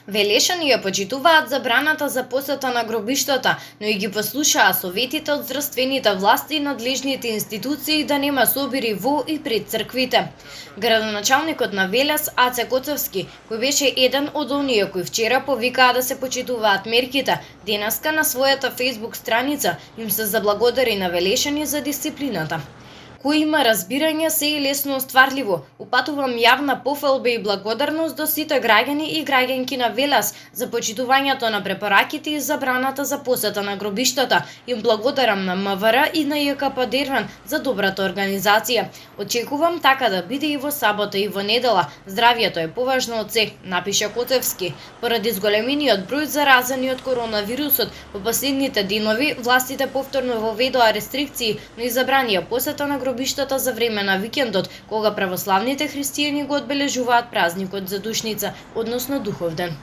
Велешани ја почитуваат забраната за посета на гробиштата, но и ги послушаа советите од здравствените власти и надлежните институции да нема собири во и пред црквите. Градоначалникот на Велес, Аце Коцевски, кој беше еден од оние кои вчера повикаа да се почитуваат мерките, денеска на својата Facebook страница им се заблагодари на велешани за дисциплината. Кој има разбирање се и лесно остварливо. Упатувам јавна пофалба и благодарност до сите граѓани и граѓанки на Велес за почитувањето на препораките и забраната за посета на гробиштата. Им благодарам на МВР и на ЈКП Дервен за добрата организација. Очекувам така да биде и во сабота и во недела. Здравието е поважно од се, напиша Коцевски. Поради зголемениот број заразени од коронавирусот, во последните денови властите повторно воведоа рестрикции, но и забранија посета на гробиштата за време на викендот, кога православните христијани го одбележуваат празникот за Душница, односно Духовден.